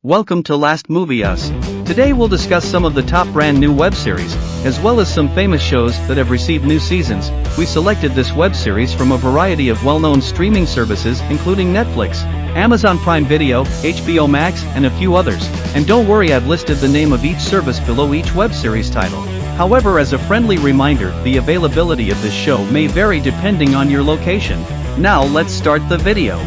Welcome to Last Movie Us. Today we'll discuss some of the top brand new web series, as well as some famous shows that have received new seasons. We selected this web series from a variety of well-known streaming services including Netflix, Amazon Prime Video, HBO Max, and a few others. And don't worry, I've listed the name of each service below each web series title. However, as a friendly reminder, the availability of this show may vary depending on your location. Now let's start the video.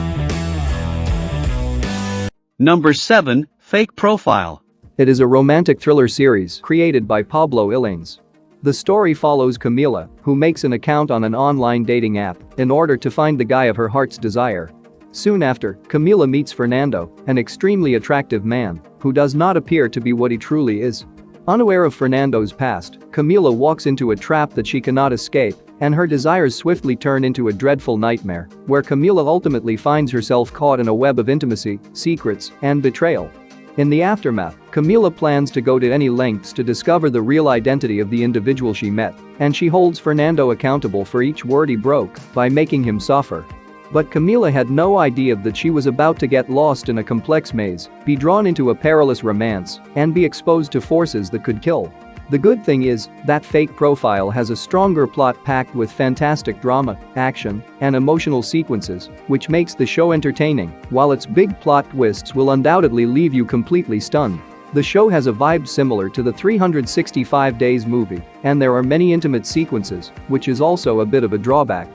Number 7, Fake Profile. It is a romantic thriller series created by Pablo Illanes. The story follows Camila, who makes an account on an online dating app in order to find the guy of her heart's desire. Soon after, Camila meets Fernando, an extremely attractive man who does not appear to be what he truly is. Unaware of Fernando's past, Camila walks into a trap that she cannot escape, and her desires swiftly turn into a dreadful nightmare, where Camila ultimately finds herself caught in a web of intimacy, secrets, and betrayal. In the aftermath, Camila plans to go to any lengths to discover the real identity of the individual she met, and she holds Fernando accountable for each word he broke by making him suffer. But Camila had no idea that she was about to get lost in a complex maze, be drawn into a perilous romance, and be exposed to forces that could kill. The good thing is that Fake Profile has a stronger plot packed with fantastic drama, action, and emotional sequences, which makes the show entertaining, while its big plot twists will undoubtedly leave you completely stunned. The show has a vibe similar to the 365 Days movie, and there are many intimate sequences, which is also a bit of a drawback.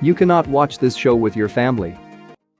You cannot watch this show with your family.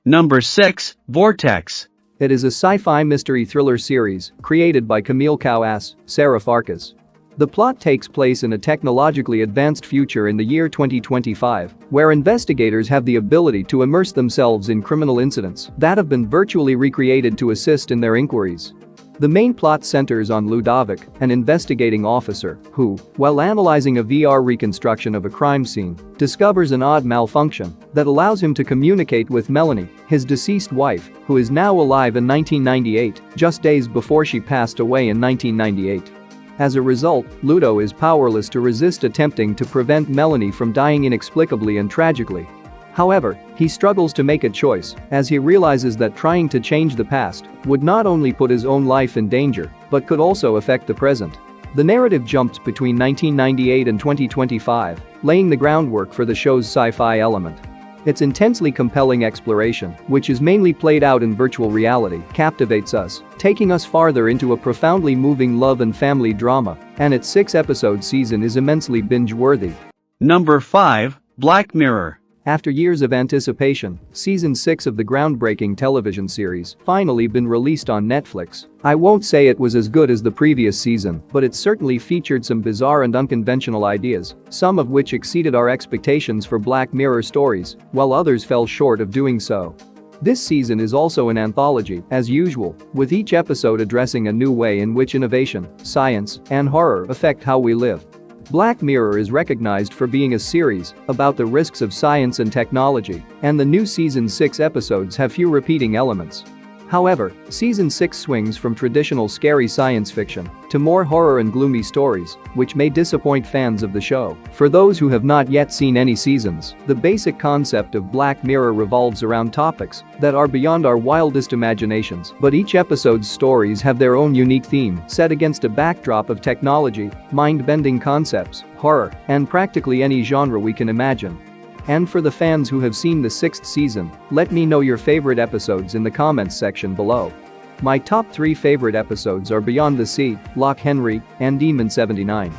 Number 6, Vortex. It is a sci-fi mystery thriller series created by Camille Cauas, Sarah Farkas. The plot takes place in a technologically advanced future in the year 2025, where investigators have the ability to immerse themselves in criminal incidents that have been virtually recreated to assist in their inquiries. The main plot centers on Ludovic, an investigating officer who, while analyzing a VR reconstruction of a crime scene, discovers an odd malfunction that allows him to communicate with Melanie, his deceased wife, who is now alive in 1998, just days before she passed away in 1998. As a result, Ludo is powerless to resist attempting to prevent Melanie from dying inexplicably and tragically. However, he struggles to make a choice, as he realizes that trying to change the past would not only put his own life in danger, but could also affect the present. The narrative jumps between 1998 and 2025, laying the groundwork for the show's sci-fi element. Its intensely compelling exploration, which is mainly played out in virtual reality, captivates us, taking us farther into a profoundly moving love and family drama, and its 6-episode season is immensely binge-worthy. Number 5, Black Mirror. After years of anticipation, Season 6 of the groundbreaking television series finally been released on Netflix. I won't say it was as good as the previous season, but it certainly featured some bizarre and unconventional ideas, some of which exceeded our expectations for Black Mirror stories, while others fell short of doing so. This season is also an anthology, as usual, with each episode addressing a new way in which innovation, science, and horror affect how we live. Black Mirror is recognized for being a series about the risks of science and technology, and the new Season 6 episodes have few repeating elements. However, Season 6 swings from traditional scary science fiction to more horror and gloomy stories, which may disappoint fans of the show. For those who have not yet seen any seasons, the basic concept of Black Mirror revolves around topics that are beyond our wildest imaginations, but each episode's stories have their own unique theme, set against a backdrop of technology, mind-bending concepts, horror, and practically any genre we can imagine. And for the fans who have seen the 6th season, let me know your favorite episodes in the comments section below. My top 3 favorite episodes are Beyond the Sea, Loch Henry, and Demon 79.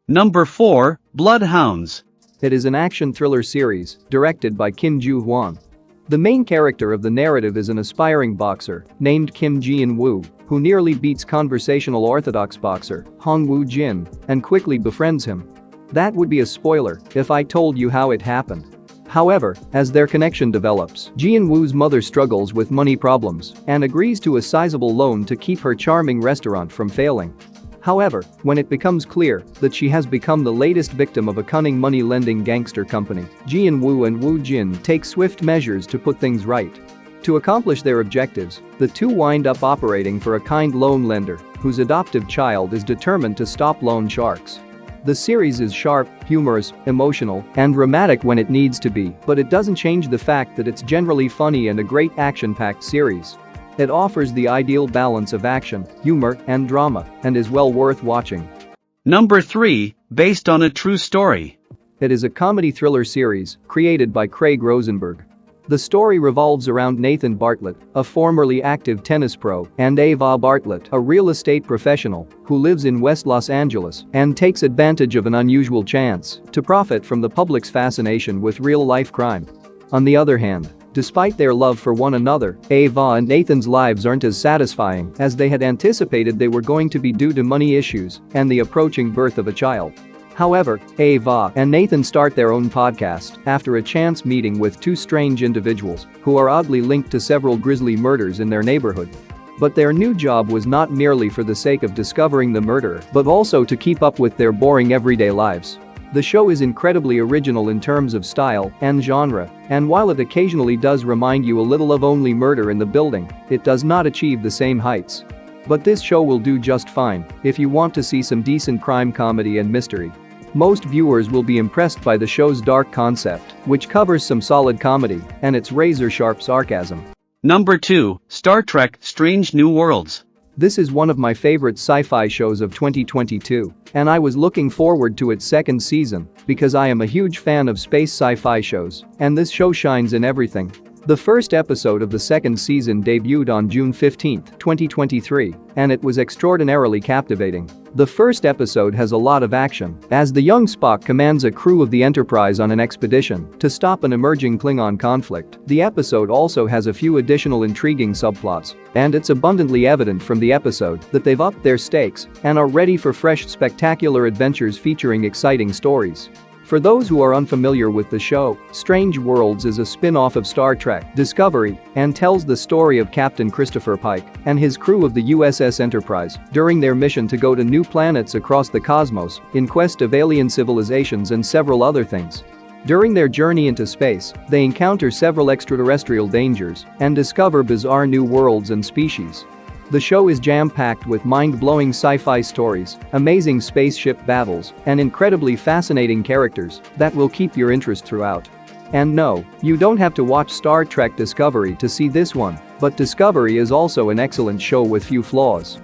Number 4, Bloodhounds. It is an action thriller series directed by Kim Joo-hwan. The main character of the narrative is an aspiring boxer named Kim Ji-in-woo, who nearly beats conversational orthodox boxer Hong Woo-jin and quickly befriends him. That would be a spoiler if I told you how it happened. However, as their connection develops, Ji-in-woo's mother struggles with money problems and agrees to a sizable loan to keep her charming restaurant from failing. However, when it becomes clear that she has become the latest victim of a cunning money-lending gangster company, Ji-in-woo and Woo-jin take swift measures to put things right. To accomplish their objectives, the two wind up operating for a kind loan lender whose adoptive child is determined to stop loan sharks. The series is sharp, humorous, emotional, and dramatic when it needs to be, but it doesn't change the fact that it's generally funny and a great action-packed series. It offers the ideal balance of action, humor, and drama, and is well worth watching. Number 3, based on a true story. It is a comedy thriller series created by Craig Rosenberg. The story revolves around Nathan Bartlett, a formerly active tennis pro, and Ava Bartlett, a real estate professional who lives in West Los Angeles and takes advantage of an unusual chance to profit from the public's fascination with real-life crime. On the other hand, despite their love for one another, Ava and Nathan's lives aren't as satisfying as they had anticipated they were going to be due to money issues and the approaching birth of a child. However, Ava and Nathan start their own podcast after a chance meeting with two strange individuals who are oddly linked to several grisly murders in their neighborhood. But their new job was not merely for the sake of discovering the murderer, but also to keep up with their boring everyday lives. The show is incredibly original in terms of style and genre, and while it occasionally does remind you a little of Only Murder in the Building, it does not achieve the same heights. But this show will do just fine if you want to see some decent crime comedy and mystery. Most viewers will be impressed by the show's dark concept, which covers some solid comedy, and its razor-sharp sarcasm. Number 2, Star Trek: Strange New Worlds. This is one of my favorite sci-fi shows of 2022, and I was looking forward to its second season because I am a huge fan of space sci-fi shows, and this show shines in everything. The first episode of the second season debuted on June 15, 2023, and it was extraordinarily captivating. The first episode has a lot of action, as the young Spock commands a crew of the Enterprise on an expedition to stop an emerging Klingon conflict. The episode also has a few additional intriguing subplots, and it's abundantly evident from the episode that they've upped their stakes and are ready for fresh, spectacular adventures featuring exciting stories. For those who are unfamiliar with the show, Strange Worlds is a spin-off of Star Trek: Discovery and tells the story of Captain Christopher Pike and his crew of the USS Enterprise during their mission to go to new planets across the cosmos in quest of alien civilizations and several other things. During their journey into space, they encounter several extraterrestrial dangers and discover bizarre new worlds and species. The show is jam-packed with mind-blowing sci-fi stories, amazing spaceship battles, and incredibly fascinating characters that will keep your interest throughout. And no, you don't have to watch Star Trek Discovery to see this one, but Discovery is also an excellent show with few flaws.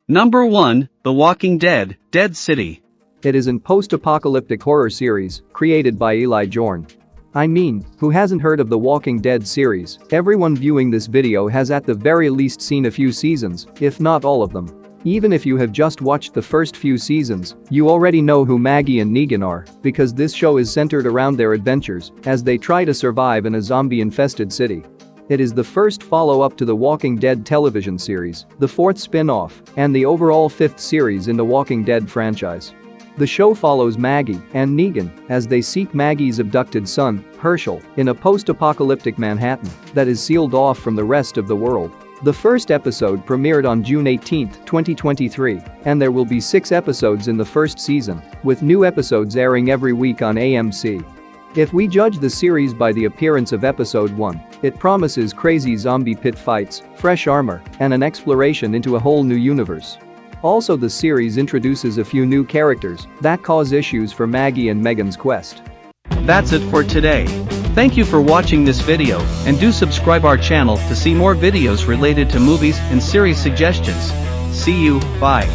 Number 1, The Walking Dead: Dead City. It is a post-apocalyptic horror series created by Eli Jorn. I mean, who hasn't heard of the Walking Dead series? Everyone viewing this video has at the very least seen a few seasons, if not all of them. Even if you have just watched the first few seasons, you already know who Maggie and Negan are, because this show is centered around their adventures as they try to survive in a zombie-infested city. It is the first follow-up to the Walking Dead television series, the fourth spin-off, and the overall fifth series in the Walking Dead franchise. The show follows Maggie and Negan as they seek Maggie's abducted son, Herschel, in a post-apocalyptic Manhattan that is sealed off from the rest of the world. The first episode premiered on June 18, 2023, and there will be 6 episodes in the first season, with new episodes airing every week on AMC. If we judge the series by the appearance of episode 1, it promises crazy zombie pit fights, fresh armor, and an exploration into a whole new universe. Also, the series introduces a few new characters that cause issues for Maggie and Megan's quest. That's it for today. Thank you for watching this video, and do subscribe our channel to see more videos related to movies and series suggestions. See you, bye.